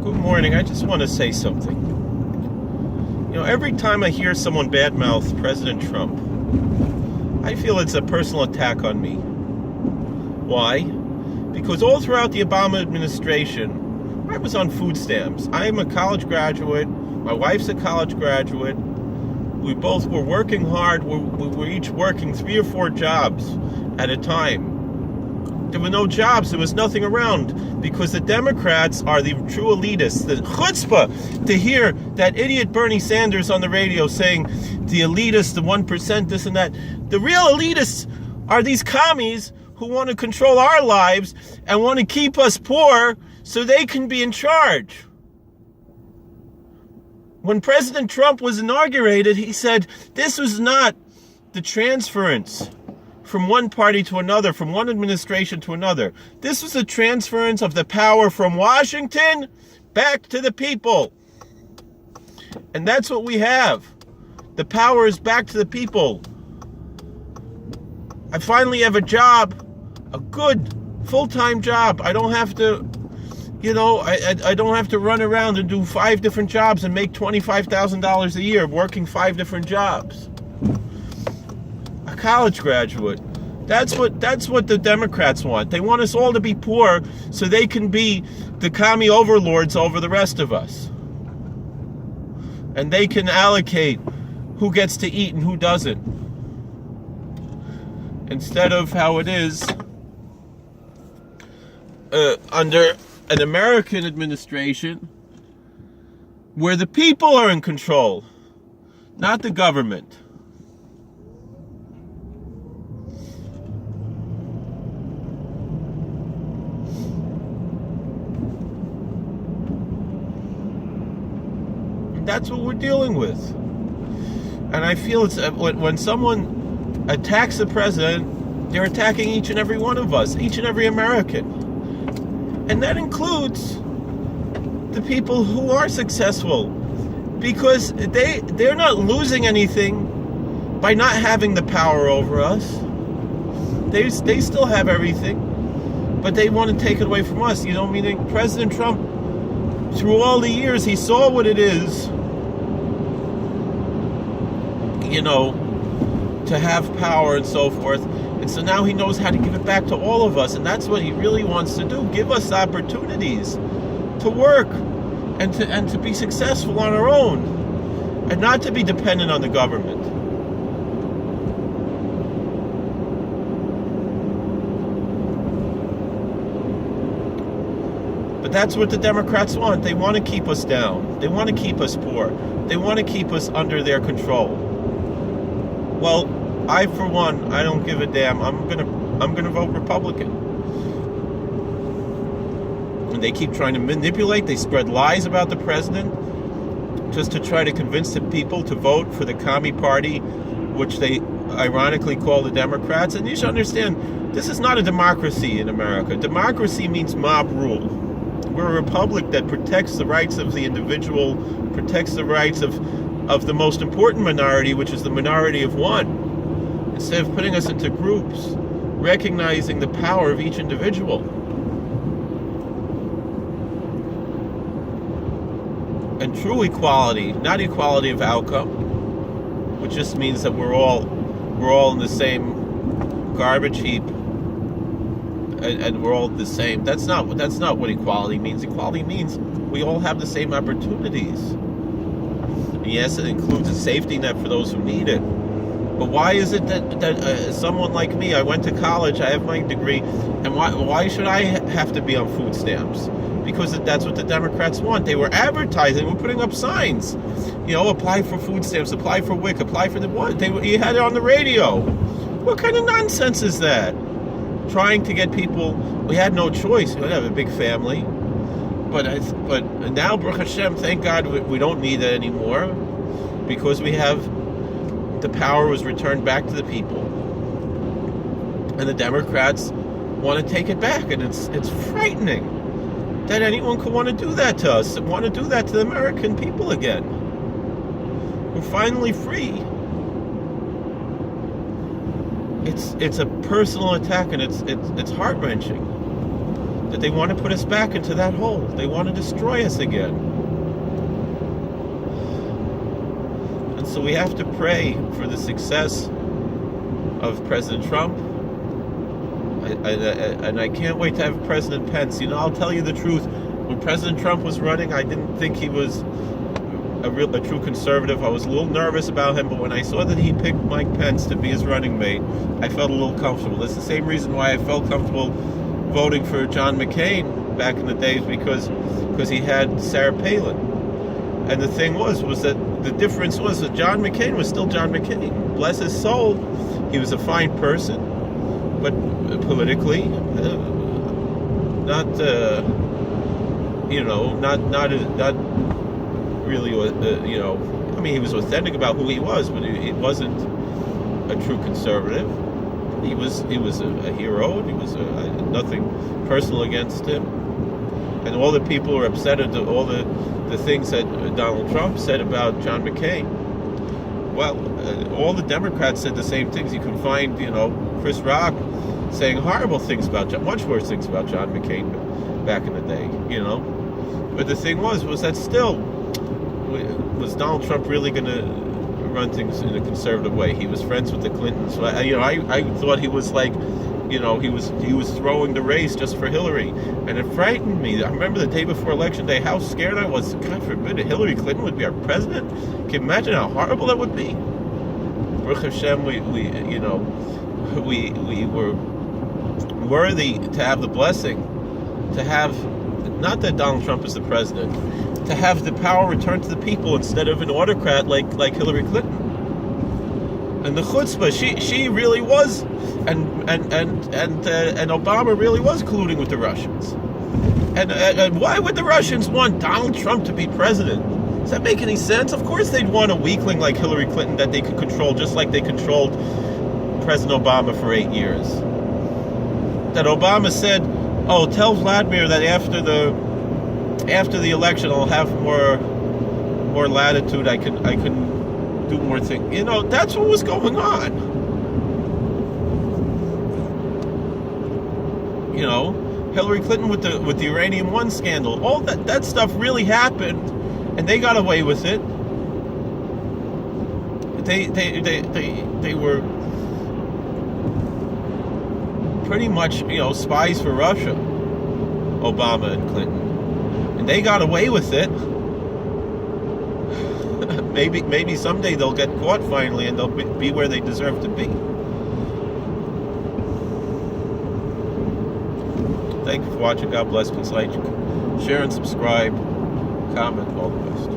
Good morning. I just want to say something. Every time I hear someone badmouth President Trump, I feel it's a personal attack on me. Why? Because all throughout the Obama administration, I was on food stamps. I am a college graduate. My wife's a college graduate. We both were working hard. We were each working 3 or 4 jobs at a time. There were no jobs. There was nothing around because the Democrats are the true elitists. The chutzpah to hear that idiot Bernie Sanders on the radio saying the elitists, the 1%, this and that. The real elitists are these commies who want to control our lives and want to keep us poor so they can be in charge. When President Trump was inaugurated, he said this was not the transference from one party to another, from one administration to another. This was a transference of the power from Washington back to the people. And that's what we have. The power is back to the people. I finally have a job, a good full-time job. I don't have to, I don't have to run around and do 5 different jobs and make $25,000 a year working 5 different jobs. A college graduate. That's what the Democrats want. They want us all to be poor so they can be the commie overlords over the rest of us. And they can allocate who gets to eat and who doesn't. Instead of how it is under an American administration where the people are in control, not the government. That's what we're dealing with. And I feel it's when someone attacks the president, they're attacking each and every one of us, each and every American. And that includes the people who are successful, because they're not losing anything by not having the power over us. They still have everything, but they want to take it away from us. Meaning President Trump, through all the years, he saw what it is, to have power and so forth. And so now he knows how to give it back to all of us. And that's what he really wants to do. Give us opportunities to work and to be successful on our own and not to be dependent on the government. But that's what the Democrats want. They want to keep us down. They want to keep us poor. They want to keep us under their control. Well, I, for one, I don't give a damn. I'm gonna vote Republican. And they keep trying to manipulate. They spread lies about the president just to try to convince the people to vote for the commie party, which they ironically call the Democrats. And you should understand, this is not a democracy in America. Democracy means mob rule. We're a republic that protects the rights of the individual, protects the rights of the most important minority, which is the minority of one. Instead of putting us into groups, recognizing the power of each individual. And true equality, not equality of outcome, which just means that we're all in the same garbage heap. And we're all the same. That's not what equality means. Equality means we all have the same opportunities. And yes, it includes a safety net for those who need it. But why is it that someone like me, I went to college, I have my degree, and why should I have to be on food stamps? Because that's what the Democrats want. They were advertising, we're putting up signs. Apply for food stamps, apply for WIC, apply for the what? You had it on the radio. What kind of nonsense is that? Trying to get people, we had no choice. We have a big family, but now, Baruch Hashem, thank God, we don't need that anymore, because we have the power was returned back to the people, and the Democrats want to take it back, and it's frightening that anyone could want to do that to us, want to do that to the American people again. We're finally free. It's a personal attack, and it's heart-wrenching. that they want to put us back into that hole. They want to destroy us again. And so we have to pray for the success of President Trump. And I can't wait to have President Pence. You know, I'll tell you the truth. When President Trump was running, I didn't think he was a true conservative. I was a little nervous about him, but when I saw that he picked Mike Pence to be his running mate, I felt a little comfortable. That's the same reason why I felt comfortable voting for John McCain back in the days, because he had Sarah Palin. And the thing was that the difference was that John McCain was still John McCain. Bless his soul. He was a fine person, but politically, not really, I mean, he was authentic about who he was, but he wasn't a true conservative. He was a hero, and he was nothing personal against him. And all the people were upset at all the things that Donald Trump said about John McCain. Well, all the Democrats said the same things. You can find, Chris Rock saying horrible things much worse things about John McCain back in the day, But the thing was that still, was Donald Trump really going to run things in a conservative way? He was friends with the Clintons. So I thought he was like, he was throwing the race just for Hillary, and it frightened me. I remember the day before Election Day, how scared I was. God forbid Hillary Clinton would be our president. Can you imagine how horrible that would be? Baruch Hashem, we were worthy to have the blessing, to have, not that Donald Trump is the president, to have the power returned to the people instead of an autocrat like Hillary Clinton. And the chutzpah, she really was, and Obama really was colluding with the Russians. And why would the Russians want Donald Trump to be president? Does that make any sense? Of course they'd want a weakling like Hillary Clinton that they could control, just like they controlled President Obama for 8 years. That Obama said, "Oh, tell Vladimir that after the election I'll have more latitude. I can do more things." That's what was going on. Hillary Clinton with the Uranium One scandal, all that stuff really happened, and they got away with it. They were pretty much spies for Russia, Obama and Clinton, and they got away with it. Maybe someday they'll get caught finally, and they'll be where they deserve to be. Thank you for watching. God bless. Please like, share, and subscribe. Comment. All the best.